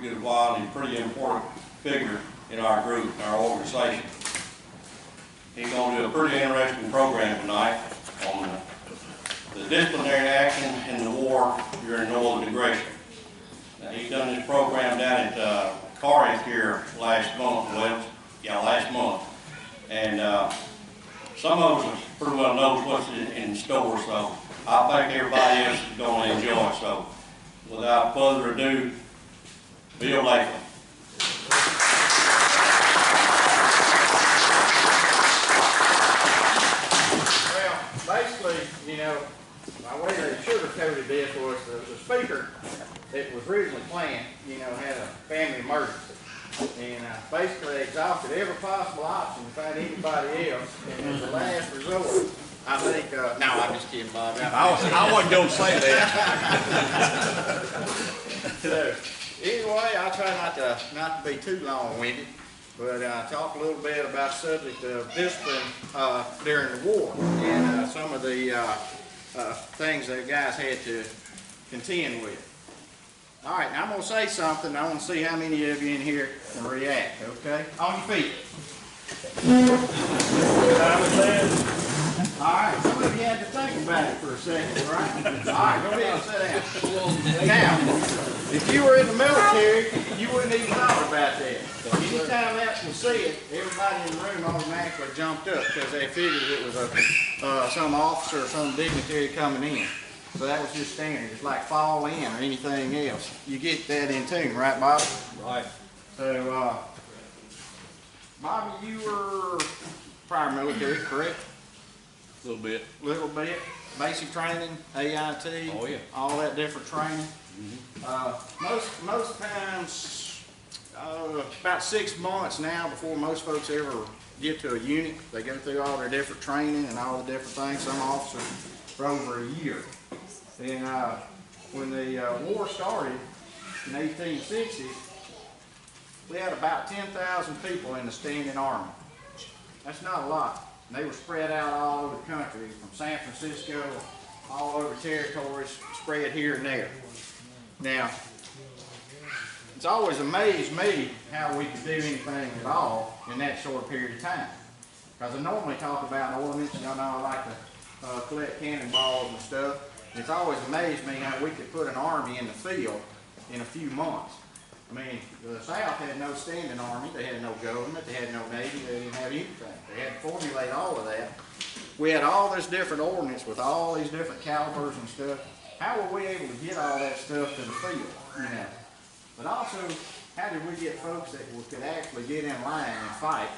pretty good while, and he's a pretty important figure in our group, in our organization. He's going to do a pretty interesting program tonight on the disciplinary action in the war during northern aggression. Now, he's done this program down at Corinth here last month, last month. And some of us pretty well knows what's in store, so I think everybody else is going to enjoy it. So without further ado, Bill Latham. Basically, you know, my way they sugar-coated this was the speaker that was originally planned, you know, had a family emergency. And basically exhausted every possible option to find anybody else. And as a last resort, I think, no, I'm just kidding, Bob. I wasn't going to say that. So, anyway, I'll try not to be too long-winded, but talk a little bit about the subject of discipline during the war and some of the things that guys had to contend with. All right, now I'm going to say something. I want to see how many of you in here can react, okay? On your feet. All right, some of you had to think about it for a second, all right? All right, go ahead and sit down. Now, if you were in the military, you wouldn't even thought about that. Anytime that was said, everybody in the room automatically jumped up because they figured it was some officer or some dignitary coming in. So that was just standard. It's like fall in or anything else. You get that in tune, right, Bob? Right. So, Bobby, you were prior military, correct? A little bit. Little bit. Basic training, AIT, Oh, yeah. all that different training. Mm-hmm. Most times, about 6 months now before most folks ever get to a unit. They go through all their different training and all the different things. Some officers for over a year. And when the war started in 1860, we had about 10,000 people in the standing army. That's not a lot. And they were spread out all over the country, from San Francisco, all over territories, spread here and there. Now, it's always amazed me how we could do anything at all in that short period of time. Because I normally talk about ordnance, y'all know I like to collect cannonballs and stuff. It's always amazed me how we could put an army in the field in a few months. I mean, the South had no standing army, they had no government, they had no navy, they didn't have anything. They had to formulate all of that. We had all this different ordnance with all these different calibers and stuff. How were we able to get all that stuff to the field, you know? But also, how did we get folks that could actually get in line and fight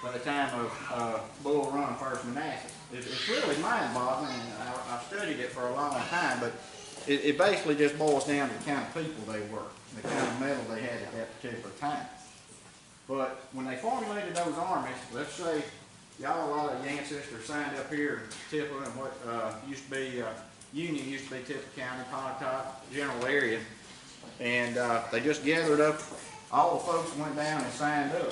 by the time of Bull Run, First Manassas? It's really mind-boggling, and I've studied it for a long time, but it basically just boils down to the kind of people they were, the kind of metal they had at that particular time. But when they formulated those armies, let's say y'all, a lot of your ancestors signed up here in Tippah and what used to be, Union used to be Tippah County, Pontotoc, general area, and they just gathered up, all the folks went down and signed up.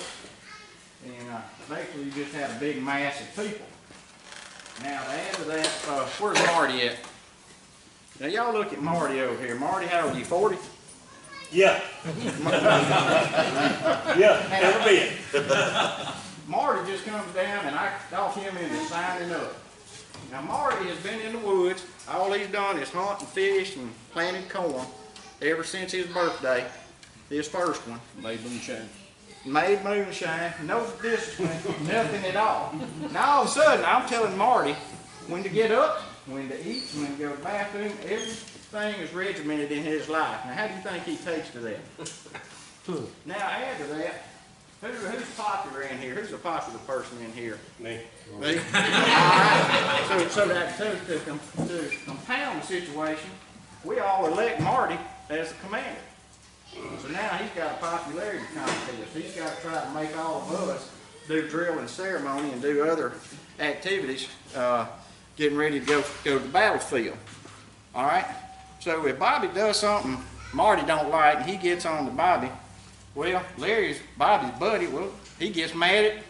And basically you just had a big mass of people. Now, to add to that, where's Marty at? Now, y'all look at Marty over here. Marty, how old are you, 40? Yeah. Yeah, never been. Marty just comes down and I talk him into signing up. Now, Marty has been in the woods. All he's done is hunt and fish and planted corn ever since his birthday, his first one. Made moonshine. Made moonshine, no discipline, nothing at all. Now all of a sudden, I'm telling Marty when to get up, when to eat, when to go to the bathroom, everything is regimented in his life. Now how do you think he takes to that? Now add to that, who's popular in here? Who's a popular person in here? Me. Me? All right. So to compound the situation, we all elect Marty as the commander. So now he's got a popularity contest. He's got to try to make all of us do drill and ceremony and do other activities, getting ready to go to the battlefield. All right? So if Bobby does something Marty don't like and he gets on to Bobby, well, Larry's Bobby's buddy, well, he gets mad at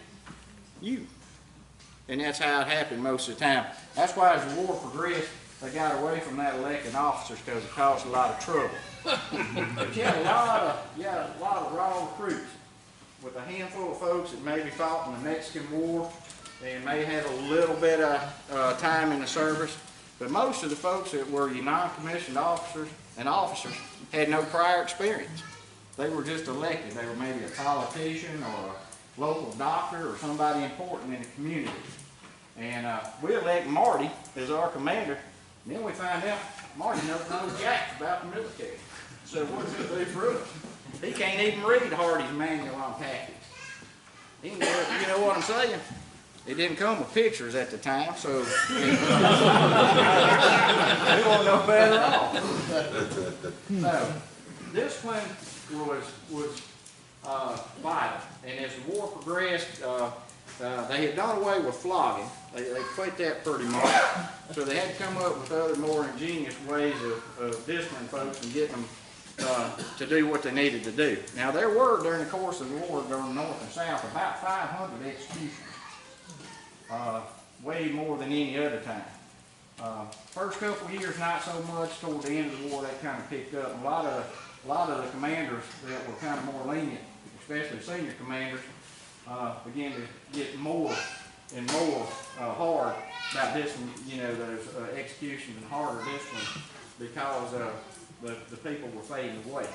you. And that's how it happened most of the time. That's why as the war progressed, they got away from that elected officers because it caused a lot of trouble. But you had a lot of raw recruits with a handful of folks that maybe fought in the Mexican War and may have a little bit of time in the service. But most of the folks that were your non-commissioned officers and officers had no prior experience. They were just elected. They were maybe a politician or a local doctor or somebody important in the community. And we elect Marty as our commander. And then we find out Marty knows jack about the military. So what's it do for us? He can't even read Hardy's manual on tactics. You know what I'm saying? It didn't come with pictures at the time, so we won't know better off. So discipline was vital, and as the war progressed, they had done away with flogging. They quit that pretty much, so they had to come up with other more ingenious ways of disciplining folks and getting them to do what they needed to do. Now there were, during the course of the war, during North and South, about 500 executions, way more than any other time. First couple of years, not so much. Toward the end of the war, that kind of picked up. And a lot of the commanders that were kind of more lenient, especially senior commanders, began to get more and more hard about discipline, those executions and harder discipline because the people were fading away.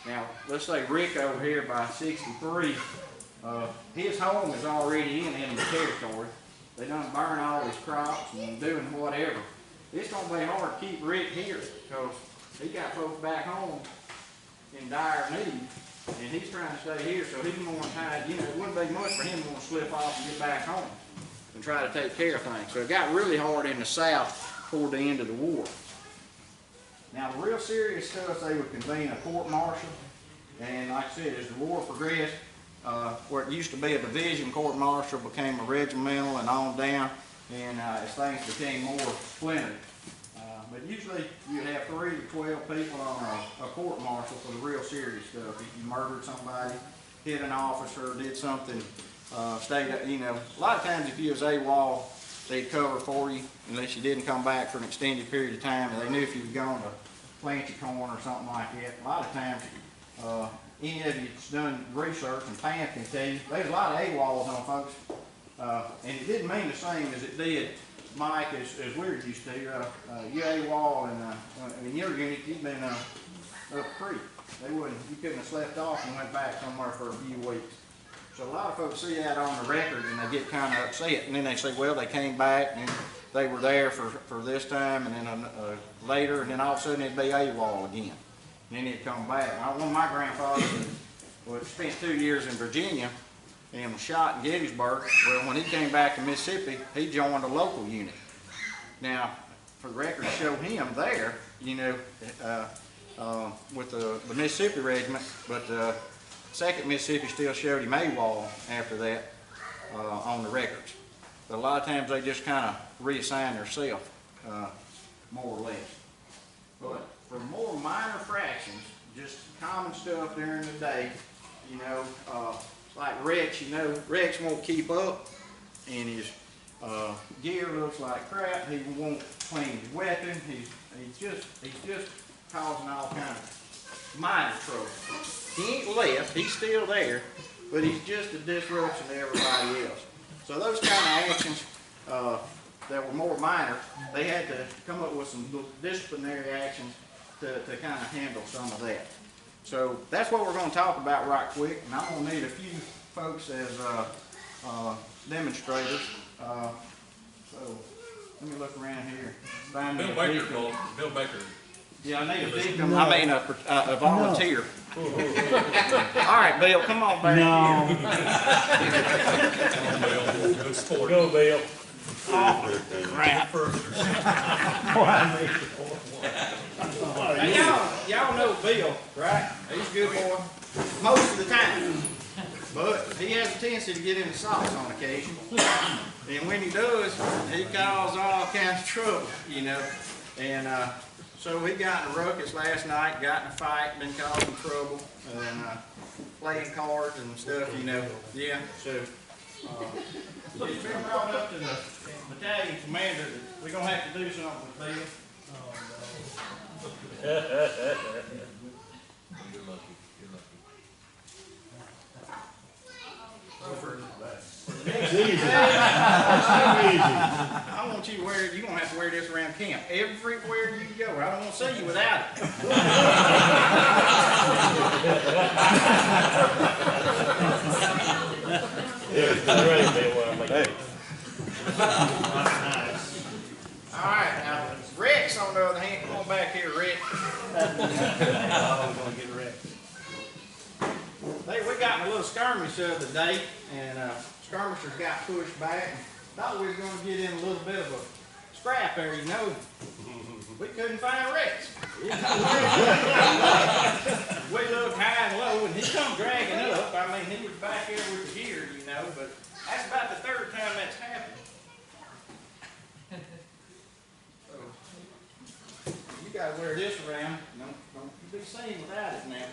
Now, let's say Rick over here by 63, his home is already in enemy territory. They done burn all his crops and doing whatever. It's going to be hard to keep Rick here because he got folks back home in dire need, and he's trying to stay here, so he's more tired. It wouldn't be much for him to slip off and get back home and try to take care of things. So it got really hard in the South toward the end of the war. Now, the real serious stuff, they would convene a court-martial, and like I said, as the war progressed, where it used to be a division court-martial became a regimental and on down, and as things became more splintered. But usually you'd have 3 to 12 people on a court-martial for the real serious stuff. If you murdered somebody, hit an officer, did something, stayed up, a lot of times if you was AWOL, they'd cover for you unless you didn't come back for an extended period of time, and they knew if you were going to plant your corn or something like that. A lot of times, any of you that's done research, and Pam can tell you, there's a lot of AWOLs on folks, and it didn't mean the same as it did, Mike, as we were used to. You AWOL and in your unit, you'd been up creek. You couldn't have slept off and went back somewhere for a few weeks. So a lot of folks see that on the record and they get kind of upset, and then they say, well, they came back and they were there for this time, and then later, and then all of a sudden it'd be AWOL again. And then he'd come back. One of my grandfathers spent 2 years in Virginia and was shot in Gettysburg. Well, when he came back to Mississippi, he joined a local unit. Now, for the record to show him there, with the Mississippi regiment, but 2nd Mississippi still showed him AWOL after that on the records. But a lot of times they just kind of reassign themselves, more or less. But for more minor fractions, just common stuff during the day, like Rex, Rex won't keep up, and his gear looks like crap. He won't clean his weapon. He's just causing all kind of minor trouble. He ain't left. He's still there, but he's just a disruption to everybody else. So those kind of actions that were more minor, they had to come up with some disciplinary actions to kind of handle some of that. So that's what we're going to talk about right quick, and I'm going to need a few folks as demonstrators. So let me look around here. Bill Baker. Yeah, I need a victim. I mean a volunteer. All right, Bill, come on back here. Go, Bill. Oh, crap. Y'all know Bill, right? He's a good boy most of the time. But he has a tendency to get into sauce on occasion. And when he does, he causes all kinds of trouble, And so he got in a ruckus last night, got in a fight, been causing trouble, and playing cards and stuff, Yeah, so he's been brought up to the battalion commander that we're gonna have to do something with Bill. It's easy. I want you to wear it, you're gonna have to wear this around camp, everywhere you go. I don't wanna see you without it. All right, now, Rex, on the other hand, come on back here, Rex. I'm gonna get wrecked. Hey, we got in a little skirmish the other day, and skirmishers got pushed back. Thought we were going to get in a little bit of a scrap there, you know. We couldn't find Rex. We looked high and low, and he come dragging up. I mean, he was back here with the gear, you know, but that's about the third time that's happened. So, you got to wear this around. Don't you be seen without it now.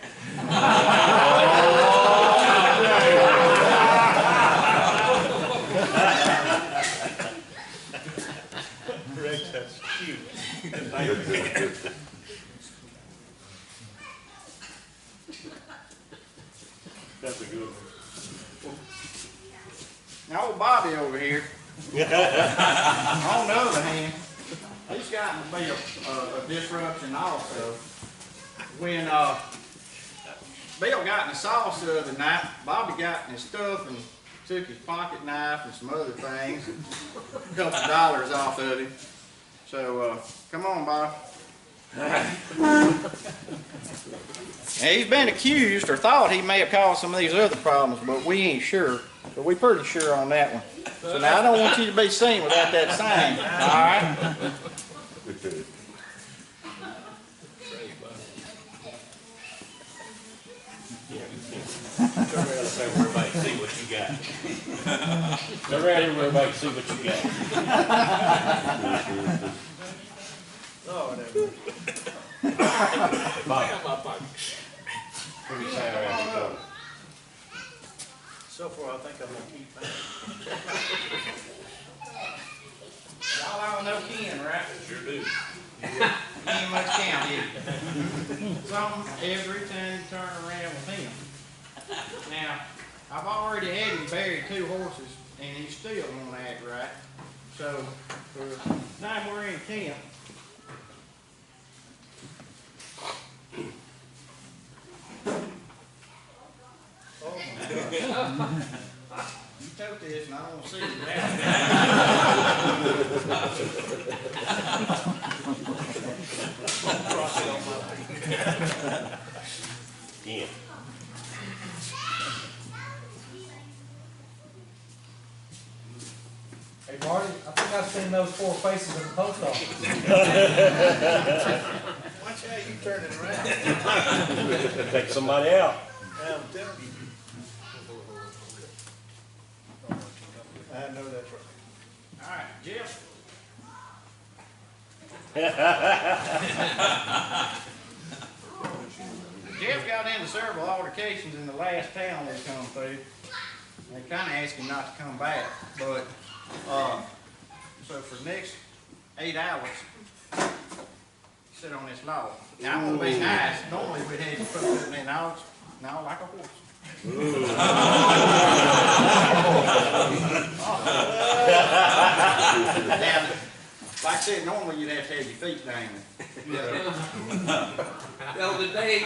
Rex, that's cute. That's a good one. Now, old Bobby over here, on the other hand, he's gotten to be a disruption also. When Bill got in the sauce the other night, Bobby got in his stuff and took his pocket knife and some other things, a couple of dollars off of him. So, come on, Bob. Now, he's been accused or thought he may have caused some of these other problems, but we ain't sure. But we pretty sure on that one. So now I don't want you to be seen without that sign, all right? Turn around so everybody can see what you got. Turn around here where everybody can see what you got. Oh, whatever. Put your sign around your corner. So far, I think I'm gonna keep that. Y'all all know Ken, right? Sure do. He ain't much count, is he? Something every time you turn around with him. Now, I've already had him bury 2 horses, and he still won't act right. So, for the time we're in camp, oh my God. You took this, and I don't see you now. Yeah. Hey Marty, I think I've seen those 4 faces at the post office. Watch how you turn it around. Take somebody out. I'm telling you. I know that's right. All right, Jeff. Jeff got into several altercations in the last town we come through. They kind of asked him not to come back, but so for the next 8 hours, sit on this log. Now I'm gonna be nice. Normally we'd have you put it in now like a horse. Now, like I said, normally you'd have to have your feet down. Well, did they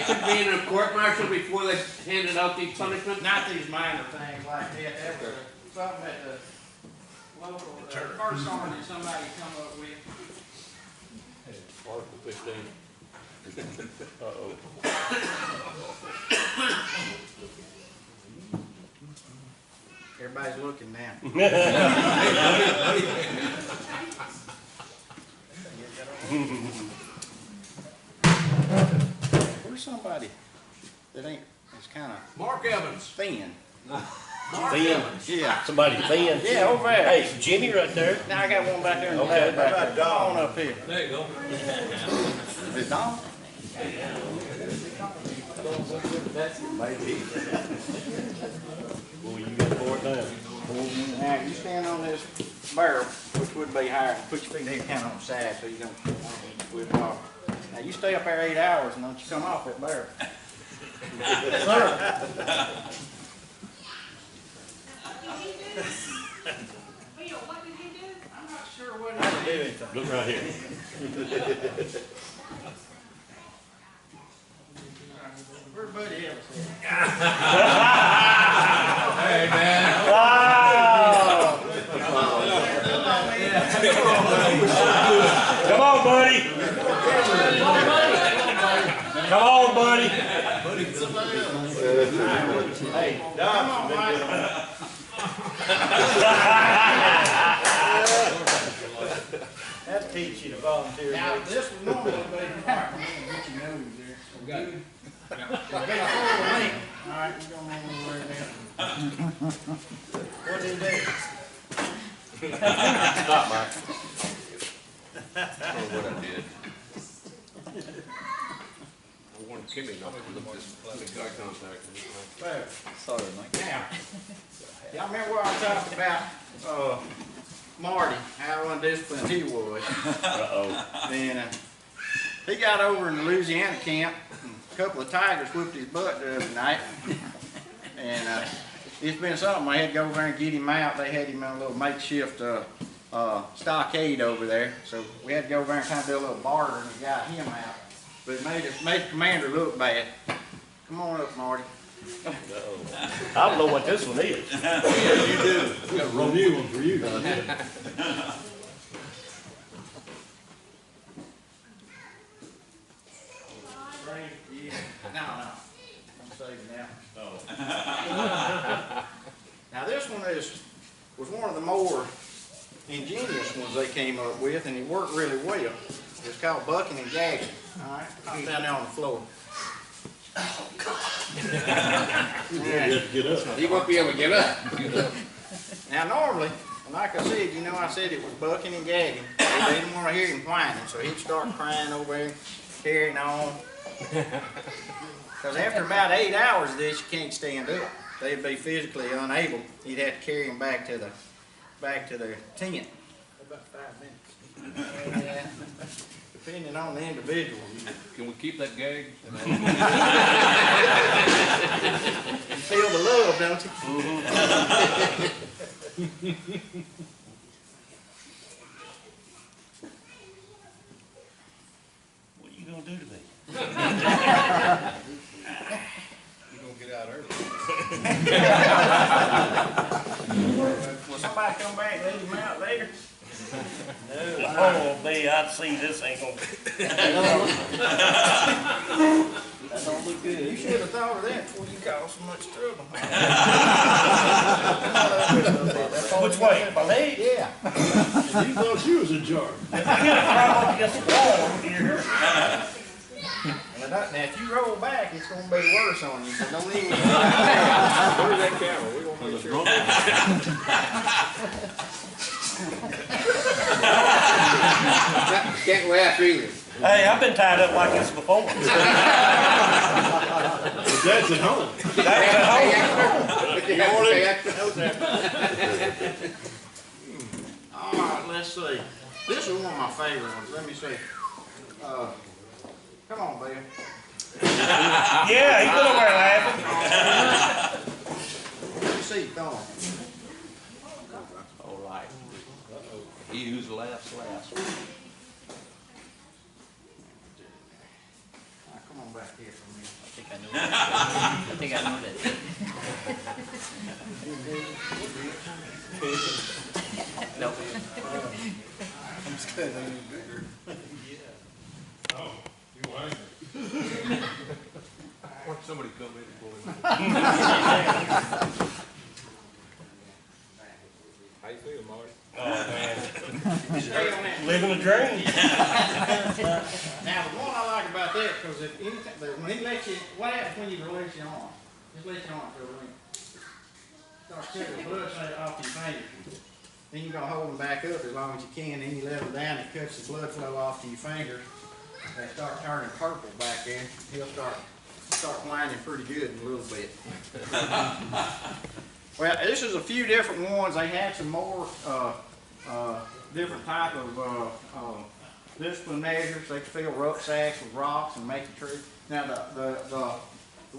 convene a court martial before they handed out these punishments? Not these minor things like that. That was something that the local first sergeant that somebody come up with. Article 15. Uh-oh. Everybody's looking now. Where's somebody that ain't, it's kind of Mark Evans. thin? Thin. Yeah. Somebody thin. Yeah, over there. Hey, Jimmy right there. Now I got one back there in the Okay. back there. Come on up here. There you go. Is it Don? Well, you got 4 down. Now you stand on this barrel, which would be higher. Put your feet head kind of on the side so you don't flip off. Now you stay up there 8 hours and don't you come off that barrel. Sir. Bill, what did he do? I'm not sure what he did. Look right here. Where's Buddy Ellis at? Hey, man. Come on, buddy. Come on, buddy. Hey, come on, Mike. That'll teach you to volunteer. Now, this was normally be hard. Come on, get your nose there. We got it. All right, we're going over there. What did he do? Stop, Mike. I don't know what I did. I wanted Kimmy not to look this eye contact. There. Sorry, Mike. Now, y'all remember what I was talking about, Marty, how undisciplined he was? Uh-oh. Then, he got over in the Louisiana camp, and a couple of tigers whooped his butt the other night. And, it's been something, I had to go over there and get him out. They had him in a little makeshift, stockade over there. So we had to go over there and kind of do a little barter and we got him out. But it made the commander look bad. Come on up, Marty. I don't know what this one is. Yeah, you do. We got a new one for you. No. I'm saving now. Now this one was one of the more ingenious ones they came up with, and it worked really well. It's called bucking and gagging. All right, I'm down there on the floor. Oh God! Get up. He won't be able to get up. Now normally, like I said, I said it was bucking and gagging. They didn't want to hear him whining, so he'd start crying over there, carrying on. Because after about 8 hours of this, you can't stand up. They'd be physically unable. You'd have to carry them back to the tent. About 5 minutes. Yeah. Depending on the individual. Can we keep that gag? You feel the love, don't you? What are you gonna do to me? You're gonna get out early. Will somebody come back and let him out later? Oh, me, I see this ain't gonna. That don't look good. You should have thought of that before you caused so much trouble. Which way? My leg? Yeah. You thought you was in charge. I'm gonna climb up against the wall over here. Now, if you roll back, it's going to be worse on you. So don't even. Where's that camera? We're gonna make sure. Can't laugh either. Hey, I've been tied up like this before. Dad's at home. That's at home. All right, let's see. This is one of my favorite ones. Let me see. Come on, Bill. Yeah, he's been over there laughing. Let me see, come on. All right. He who's laughs last. Now, come on back here for me. I think I know that. Nope. I'm scared they ain't bigger. Want somebody to come in and pull him. How you feel, Marty? Oh, man. Stay on that. Living a dream. Now, the one I like about that, because if anything, when he lets you, what happens when you release your arm? Just let your arm go in. Start taking the blood off your fingers. Then you're going to hold them back up as long as you can. Then you let them down, it cuts the blood flow off to your fingers. They start turning purple back there. He'll start whining pretty good in a little bit. Well, this is a few different ones. They had some more different type of, discipline measures. They can fill rucksacks with rocks and make a tree. Now, the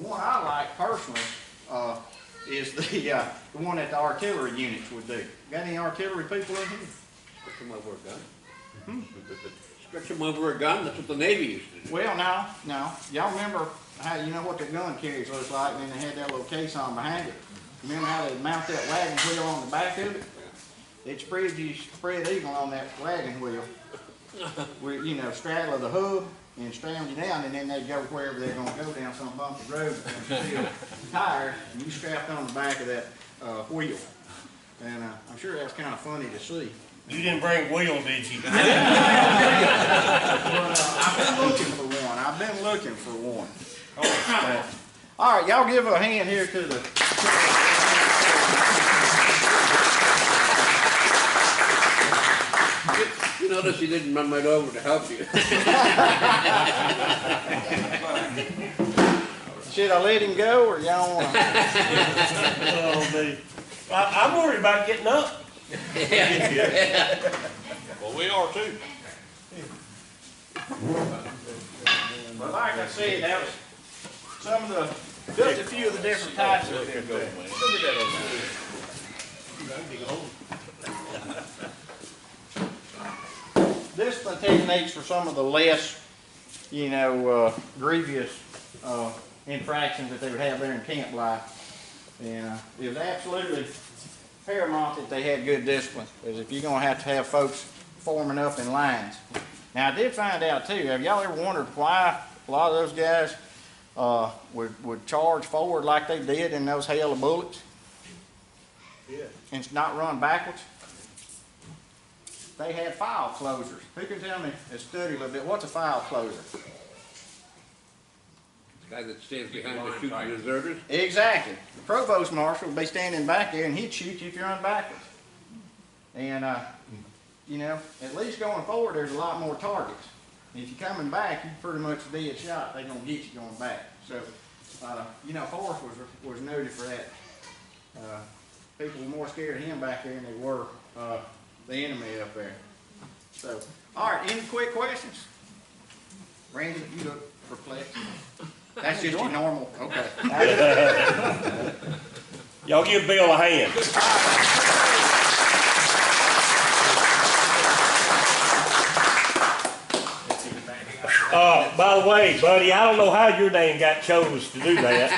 one I like personally, is the one that the artillery units would do. Got any artillery people in here? Stretch them over a gun. Stretch them over a gun, that's what the Navy used to do. Well, now, y'all remember how, you know what the gun carriage looks like, and then they had that little case on behind it. Remember how they mount that wagon wheel on the back of it? They'd spread eagle on that wagon wheel, with, you know, straddle of the hub, and strand you down, and then they'd go wherever they're gonna go down some bumpy road, and still tired, and you strapped on the back of that, wheel. And, I'm sure that's kinda funny to see. You didn't bring wheel, did you? But, I've been looking for one. All right, y'all give a hand here to the. You notice he didn't run right over to help you. Should I let him go, or y'all wanna? Oh, me. I'm worried about getting up. Well, we are too. But like I said, that was some of the, just a few of the different types of it. Discipline techniques for some of the less, you know, grievous infractions that they would have there in camp life. And it was absolutely paramount that they had good discipline, because if you're going to have folks forming up in lines. Now, I did find out too, have y'all ever wondered why a lot of those guys would charge forward like they did in those hail of bullets? Yeah. And not run backwards? They had file closers. Who can tell me, study a little bit, what's a file closer? The guy that stands behind the shooting deserters. Exactly. The provost marshal would be standing back there and he'd shoot you if you run backwards. And, you know, at least going forward, there's a lot more targets. And if you're coming back, you're pretty much a dead shot. They're going to get you going back. So, you know, Forrest was noted for that. People were more scared of him back there than they were the enemy up there. So, all right, any quick questions? Randy, you look perplexed. That's just your normal, okay. Y'all give Bill a hand. By the way, buddy, I don't know how your name got chose to do that.